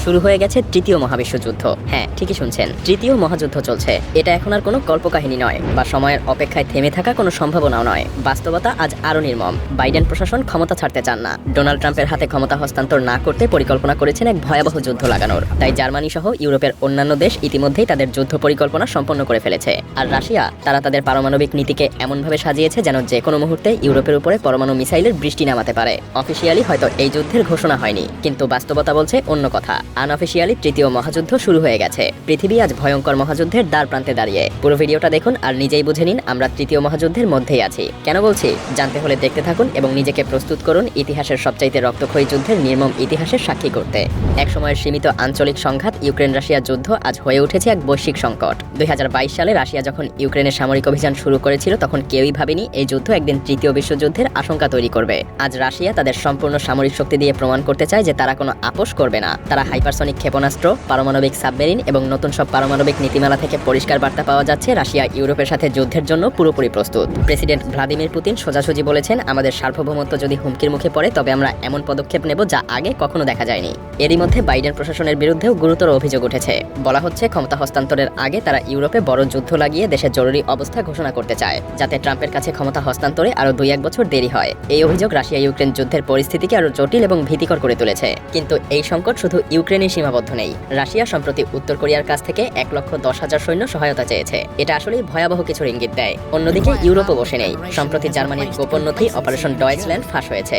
শুরু হয়ে গেছে তৃতীয় মহাবিশ্বযুদ্ধ। হ্যাঁ, ঠিকই শুনছেন, তৃতীয় মহাযুদ্ধ চলছে। এটা এখন আর কোনো কল্পকাহিনী নয় বা সময়ের অপেক্ষায় থেমে থাকা কোনো সম্ভাবনাও নয়। বাস্তবতা আজ আরও নির্মম। বাইডেন প্রশাসন ক্ষমতা ছাড়তে চান না। ডোনাল্ড ট্রাম্পের হাতে ক্ষমতা হস্তান্তর না করতে পরিকল্পনা করেছেন এক ভয়াবহ যুদ্ধ লাগানোর। তাই জার্মানি সহ ইউরোপের অন্যান্য দেশ ইতিমধ্যেই তাদের যুদ্ধ পরিকল্পনা সম্পন্ন করে ফেলেছে। আর রাশিয়া, তারা তাদের পারমাণবিক নীতিকে এমনভাবে সাজিয়েছে যেন যে কোনো মুহূর্তে ইউরোপের উপরে পরমাণু মিসাইলের বৃষ্টি নামাতে পারে। অফিসিয়ালি হয়তো এই যুদ্ধের ঘোষণা হয়নি, কিন্তু বাস্তবতা বলছে অন্য কথা। আনঅফিসিয়ালি তৃতীয় মহাযুদ্ধ শুরু হয়ে গেছে। পৃথিবী আজ ভয়ঙ্কর মহাযুদ্ধের দ্বার প্রান্তে দাঁড়িয়ে। পুরো ভিডিওটা দেখুন আর নিজেই বুঝে নিন আমরা তৃতীয় মহাযুদ্ধের মধ্যেই আছি। কেন বলছি জানতে হলে দেখতে থাকুন এবং নিজেকে প্রস্তুত করুন ইতিহাসের সবচাইতে রক্তক্ষয়ী যুদ্ধের নির্মম ইতিহাসের সাক্ষী করতে। এক সময়ের সীমিত আঞ্চলিক সংঘাত ইউক্রেন রাশিয়া যুদ্ধ আজ হয়ে উঠেছে এক বৈশ্বিক সংকট। 2022 সালে রাশিয়া যখন ইউক্রেনের সামরিক অভিযান শুরু করেছিল তখন কেউই ভাবেনি এই যুদ্ধ একদিন তৃতীয় বিশ্বযুদ্ধের আশঙ্কা তৈরি করবে। আজ রাশিয়া তাদের সম্পূর্ণ সামরিক শক্তি দিয়ে প্রমাণ করতে চায় যে তারা কোনো আপোষ করবে না। তারা হাইপারসনিক ক্ষেপণাস্ত্র, পারমাণবিক সাবমেরিন এবং নতুন সব পারমাণবিক নীতিমালা থেকে পরিষ্কার বার্তা পাওয়া যাচ্ছে রাশিয়া ইউরোপের সাথে যুদ্ধের জন্য পুরোপুরি প্রস্তুত। প্রেসিডেন্ট ভ্লাদিমির পুতিন সোজাসুজি বলেছেন, আমাদের সার্বভৌমত্ব যদি হুমকির মুখে পড়ে তবে আমরা এমন পদক্ষেপ নেব যা আগে কখনো দেখা যায়নি। এরই মধ্যে বাইডেন প্রশাসনের বিরুদ্ধেও গুরুতর অভিযোগ উঠেছে। বলা হচ্ছে ক্ষমতা হস্তান্তরের আগে তারা ইউরোপে বড় যুদ্ধ লাগিয়ে দেশে জরুরি অবস্থা ঘোষণা করতে চায়, যাতে ট্রাম্পের কাছে ক্ষমতা হস্তান্তরে আরও 2-1 বছর দেরি হয়। এই অভিযোগ রাশিয়া ইউক্রেন যুদ্ধের পরিস্থিতিকে আরও জটিল এবং ভীতিকর করে তুলেছে। কিন্তু এই সংকট শুধু ইউক্রেনেই সীমাবদ্ধ নেই। রাশিয়া সম্প্রতি উত্তর কোরিয়ার কাছ থেকে 1,10,000 সৈন্য সহায়তা চেয়েছে। এটা আসলেই ভয়াবহ কিছুর ইঙ্গিত দেয়। অন্যদিকে ইউরোপও বসে নেই। সম্প্রতি জার্মানির গোপন নথি অপারেশন ডয়েচল্যান্ড ফাঁস হয়েছে।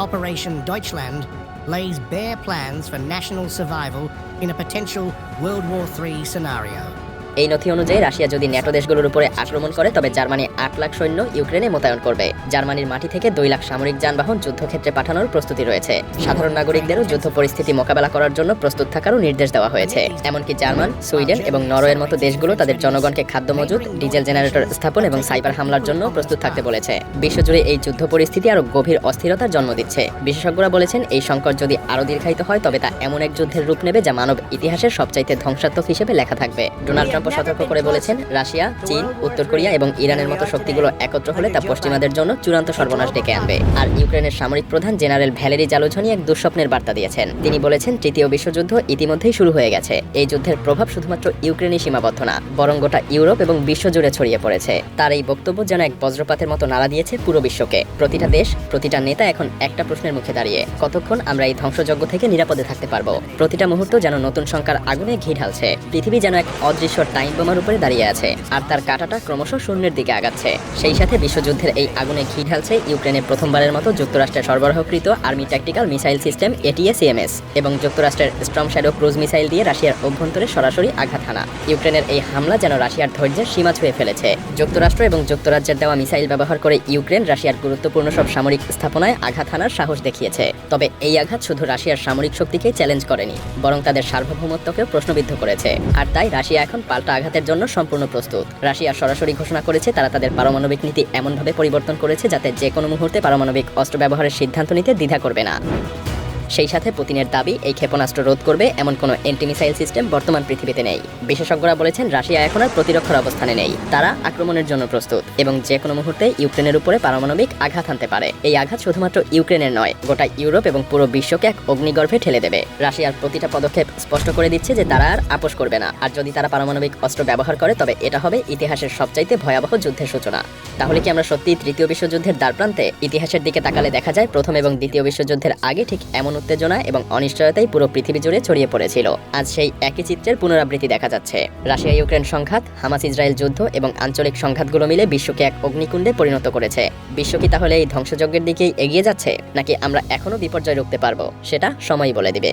Operation Deutschland lays bare plans for national survival in a potential World War III scenario. এই নথি অনুযায়ী রাশিয়া যদি ন্যাটো দেশগুলোর উপরে আক্রমণ করে তবে জার্মানি 8 লাখ সৈন্য ইউক্রেনে মোতায়েন করবে। জার্মানির মাটি থেকে 2 লাখ সামরিক যানবাহন যুদ্ধক্ষেত্রে পাঠানোর প্রস্তুতি রয়েছে। সাধারণ নাগরিকদেরও যুদ্ধ পরিস্থিতি মোকাবেলা করার জন্য প্রস্তুত থাকারও নির্দেশ দেওয়া হয়েছে। এমনকি জার্মান, সুইডেন এবং নরওয়ের মতো দেশগুলো তাদের জনগণকে খাদ্য মজুত, ডিজেল জেনারেটর স্থাপন এবং সাইবার হামলার জন্য প্রস্তুত থাকতে বলেছে। বিশ্বজুড়ে এই যুদ্ধ পরিস্থিতি আরও গভীর অস্থিরতার জন্ম দিচ্ছে। বিশেষজ্ঞরা বলেছেন এই সংকট যদি আরও দীর্ঘায়িত হয় তবে তা এমন এক যুদ্ধের রূপ নেবে যা মানব ইতিহাসের সবচাইতে ধ্বংসাত্মক হিসেবে লেখা থাকবে। ডোনাল্ড ট্রাম্প সতর্ক করে বলেছেন, রাশিয়া, চীন, উত্তর কোরিয়া এবং ইরানের মতো শক্তিগুলো একত্র হলে তা পশ্চিমাদের জন্য চূড়ান্ত সর্বনাশ ডেকে আনবে। আর ইউক্রেনের সামরিক প্রধান জেনারেল ভ্যালেরি জালুঝনি এক দুঃস্বপ্নের বার্তা দিয়েছেন। তিনি বলেছেন, তৃতীয় বিশ্বযুদ্ধ ইতিমধ্যেই শুরু হয়ে গেছে। এই যুদ্ধের প্রভাব শুধুমাত্র ইউক্রেনই সীমাবদ্ধ না, বরং গোটা ইউরোপ এবং বিশ্বজুড়ে ছড়িয়ে পড়েছে। তার এই বক্তব্য যেন এক বজ্রপাতের মতো নাড়া দিয়েছে পুরো বিশ্বকে। প্রতিটা দেশ, প্রতিটা নেতা এখন একটা প্রশ্নের মুখে দাঁড়িয়ে, কতক্ষণ আমরা এই ধ্বংসযজ্ঞ থেকে নিরাপদে থাকতে পারবো। প্রতিটা মুহূর্ত যেন নতুন সংখ্যার আগুনে ঘি ঢালছে। পৃথিবী যেন এক অদৃশ্য টাইম বোমার উপরে দাঁড়িয়ে আছে, আর তার কাঁটাটা ক্রমশ শূন্যের দিকে আগাচ্ছে। সেই সাথে বিশ্বযুদ্ধের এই আগুনে ঘি ঢালছে ইউক্রেনের প্রথমবারের মতো যুক্তরাষ্ট্রের সরবরাহকৃত army tactical missile system ATACMS এবং যুক্তরাষ্ট্রের স্টর্ম শ্যাডো ক্রুজ মিসাইল দিয়ে রাশিয়ার অভ্যন্তরে সরাসরি আঘাত হানা। ইউক্রেনের এই হামলা যেন রাশিয়ার ধৈর্যের সীমা ছুঁয়ে ফেলেছে। যুক্তরাষ্ট্র এবং যুক্তরাজ্যের দেওয়া মিসাইল ব্যবহার করে ইউক্রেন রাশিয়ার গুরুত্বপূর্ণ সব সামরিক স্থাপনায় আঘাত হানার সাহস দেখিয়েছে। তবে এই আঘাত শুধু রাশিয়ার সামরিক শক্তিকেই চ্যালেঞ্জ করেনি, বরং তাদের সার্বভৌমত্বকেও প্রশ্নবিদ্ধ করেছে। আর তাই রাশিয়া এখন পাল্টা আঘাতের জন্য সম্পূর্ণ প্রস্তুত। রাশিয়া সরাসরি ঘোষণা করেছে তারা তাদের পারমাণবিক নীতি এমনভাবে পরিবর্তন করেছে যাতে যে কোনো মুহূর্তে পারমাণবিক অস্ত্র ব্যবহারের সিদ্ধান্ত নিতে দ্বিধা করবে না। সেই সাথে পুতিনের দাবি, এই ক্ষেপণাস্ত্র রোধ করবে এমন কোনো অ্যান্টি মিসাইল সিস্টেম বর্তমান পৃথিবীতে নেই। বিশেষজ্ঞরা বলেছেন রাশিয়া এখন আর প্রতিরক্ষার অবস্থানে নেই, তারা আক্রমণের জন্য প্রস্তুত এবং যে কোনো মুহূর্তে ইউক্রেনের উপরে পারমাণবিক আঘাত আনতে পারে। এই আঘাত শুধুমাত্র ইউক্রেনের নয়, গোটা ইউরোপ এবং পুরো বিশ্বকে এক অগ্নিগর্ভে ঠেলে দেবে। রাশিয়ার প্রতিটা পদক্ষেপ স্পষ্ট করে দিচ্ছে যে তারা আর আপোষ করবে না। আর যদি তারা পারমাণবিক অস্ত্র ব্যবহার করে তবে এটা হবে ইতিহাসের সবচাইতে ভয়াবহ যুদ্ধের সূচনা। তাহলে কি আমরা সত্যিই তৃতীয় বিশ্বযুদ্ধের দ্বারপ্রান্তে? ইতিহাসের দিকে তাকালে দেখা যায় প্রথম এবং দ্বিতীয় বিশ্বযুদ্ধের আগে ঠিক এমন উত্তেজনা এবং অনিশ্চয়তাই পুরো পৃথিবী জুড়ে ছড়িয়ে পড়েছিল। আজ সেই একই চিত্রের পুনরাবৃত্তি দেখা যাচ্ছে। রাশিয়া ইউক্রেন সংঘাত, হামাস ইসরায়েল যুদ্ধ এবং আঞ্চলিক সংঘাতগুলো মিলে বিশ্বকে এক অগ্নিকুণ্ডে পরিণত করেছে। বিশ্ব কি তাহলে এই ধ্বংসযজ্ঞের দিকেই এগিয়ে যাচ্ছে, নাকি আমরা এখনো বিপর্যয় রুখতে পারবো? সেটা সময়ই বলে দিবে।